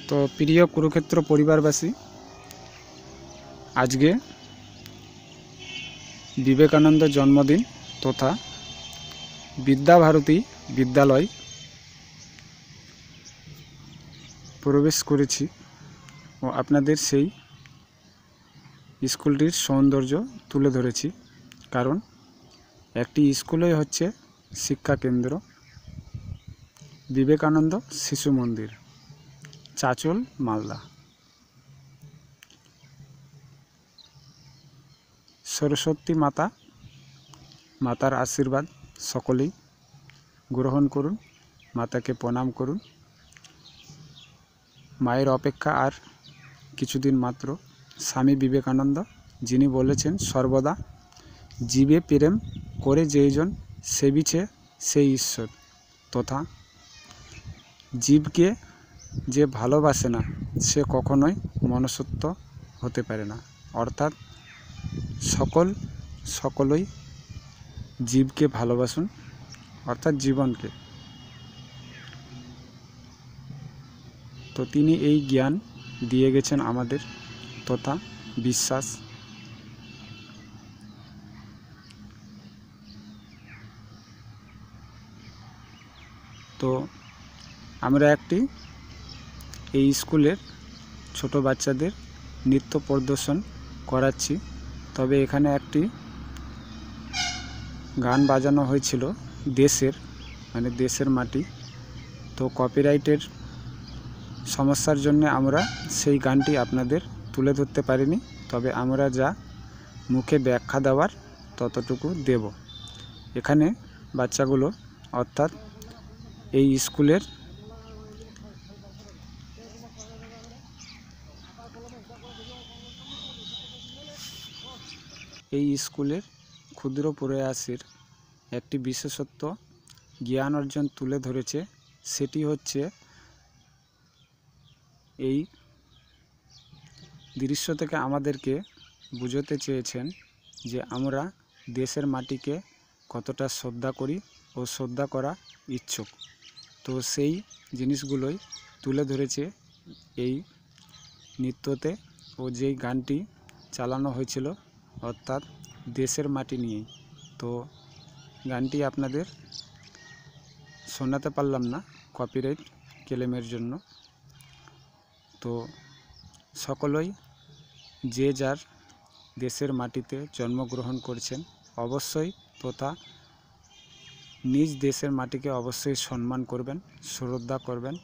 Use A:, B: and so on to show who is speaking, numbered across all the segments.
A: তো প্রিয় কুরুক্ষেত্র পরিবারবাসী, আজকে বিবেকানন্দ জন্মদিন তথা বিদ্যাভারতী বিদ্যালয় প্রবেশ করেছি ও আপনাদের সেই স্কুলটির সৌন্দর্য তুলে ধরেছি। কারণ একটি স্কুলই হচ্ছে শিক্ষা কেন্দ্র, বিবেকানন্দ শিশু মন্দির, চাচল, মালদা। সরস্বতী মাতার আশীর্বাদ সকলেই গ্রহণ করুন, মাতাকে প্রণাম করুন। মায়ের অপেক্ষা আর কিছুদিন মাত্র। স্বামী বিবেকানন্দ যিনি বলেছেন, সর্বদা জীবে প্রেম করে যেইজন সেবিছে সেই ঈশ্বর, তথা জীবকে যে ভালোবাসে না সে কখনোই মনুষ্যত্ব হতে পারে না। অর্থাৎ সকলেই জীবকে ভালোবাসুন, অর্থাৎ জীবনকে। তো তিনি এই জ্ঞান দিয়ে গেছেন আমাদের, তথা বিশ্বাস। তো আমরা এই স্কুলের ছোট বাচ্চাদের নৃত্য প্রদর্শন করাচ্ছি। তবে এখানে একটি গান বাজানো হয়েছিল দেশের মাটি। তো কপিরাইটের সমস্যার জন্য আমরা সেই গানটি আপনাদের তুলে ধরতে পারিনি। তবে আমরা যা মুখে ব্যাখ্যা দেওয়ার ততটুকু দেব। এখানে বাচ্চাগুলো, অর্থাৎ এই স্কুলের ক্ষুদ্র প্রয়াসের একটি বিশেষত্ব জ্ঞান অর্জন তুলে ধরেছে। সেটি হচ্ছে, এই দৃশ্য থেকে আমাদেরকে বুঝাতে চেয়েছেন যে আমরা দেশের মাটিকে কতটা শ্রদ্ধা করি ও শ্রদ্ধা করা ইচ্ছুক। তো সেই জিনিসগুলোই তুলে ধরেছে এই নৃত্যতে ও যেই গানটি চালানো হয়েছিল, অর্থাৎ দেশের মাটি নিয়েই। তো গানটি আপনাদের শোনাতে পারলাম না কপিরাইট ক্লেমের জন্য। তো সকলেই যে যার দেশের মাটিতে জন্মগ্রহণ করছেন অবশ্যই, তথা নিজ দেশের মাটিকে অবশ্যই সম্মান করবেন, শ্রদ্ধা করবেন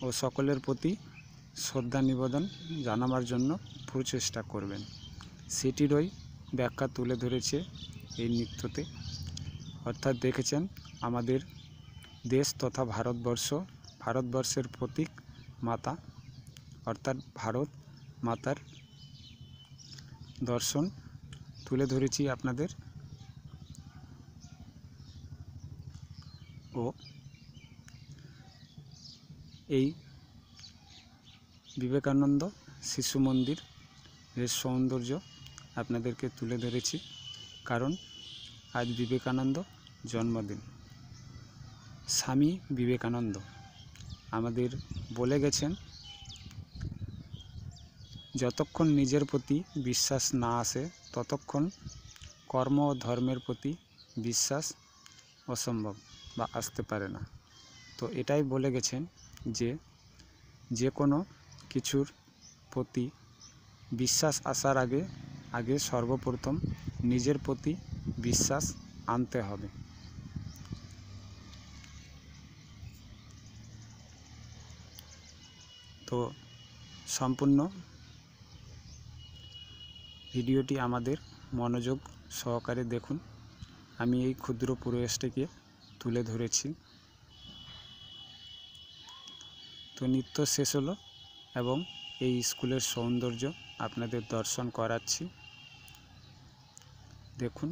A: ও সকলের প্রতি শ্রদ্ধা নিবেদন জানাবার জন্য প্রচেষ্টা করবেন। সেটিরই ব্যাখ্যা তুলে ধরেছে এই নৃত্যতে। অর্থাৎ দেখেছেন আমাদের দেশ তথা ভারতবর্ষের প্রতীক মাতা, অর্থাৎ ভারত মাতার দর্শন তুলে ধরেছি আপনাদের। ও এই বিবেকানন্দ শিশু মন্দির এর সৌন্দর্য আপনাদেরকে তুলে ধরেছি। কারণ আজ বিবেকানন্দ জন্মদিন। স্বামী বিবেকানন্দ আমাদের বলে গেছেন, যতক্ষণ নিজের প্রতি বিশ্বাস না আসে ততক্ষণ কর্ম ও ধর্মের প্রতি বিশ্বাস অসম্ভব বা আসতে পারে না। তো এটাই বলে গেছেন যে কোনো কিছুর প্রতি বিশ্বাস আসার আগে সর্বপ্রথম নিজের প্রতি বিশ্বাস আনতে হবে। তো সম্পূর্ণ ভিডিওটি আমাদের মনোযোগ সহকারে দেখুন। আমি এই ক্ষুদ্র প্রয়াসটিকে তুলে ধরেছি। তো নৃত্য শেষ হলো এবং এই স্কুলের সৌন্দর্য আপনাদের দর্শন করাচ্ছি, দেখুন।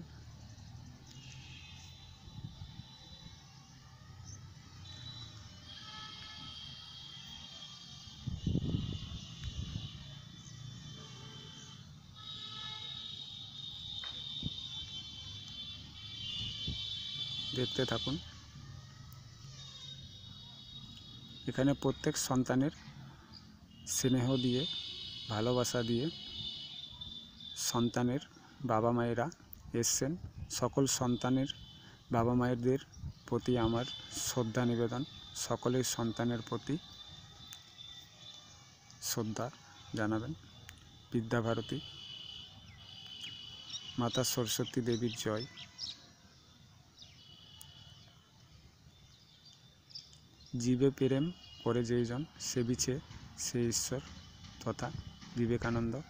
A: দেখতে থাকুন। এখানে প্রত্যেক সন্তানের স্নেহ দিয়ে, ভালোবাসা দিয়ে সন্তানের বাবা মায়েরা এসছেন। সকল সন্তানের বাবা মায়েদের প্রতি আমার শ্রদ্ধা নিবেদন। সকলেই সন্তানের প্রতি শ্রদ্ধা জানাবেন। বিদ্যাভারতী মাতা সরস্বতী দেবীর জয়। জীবে প্রেম করে যেইজন, সেবিছে সে ঈশ্বর তথা বিবেকানন্দ।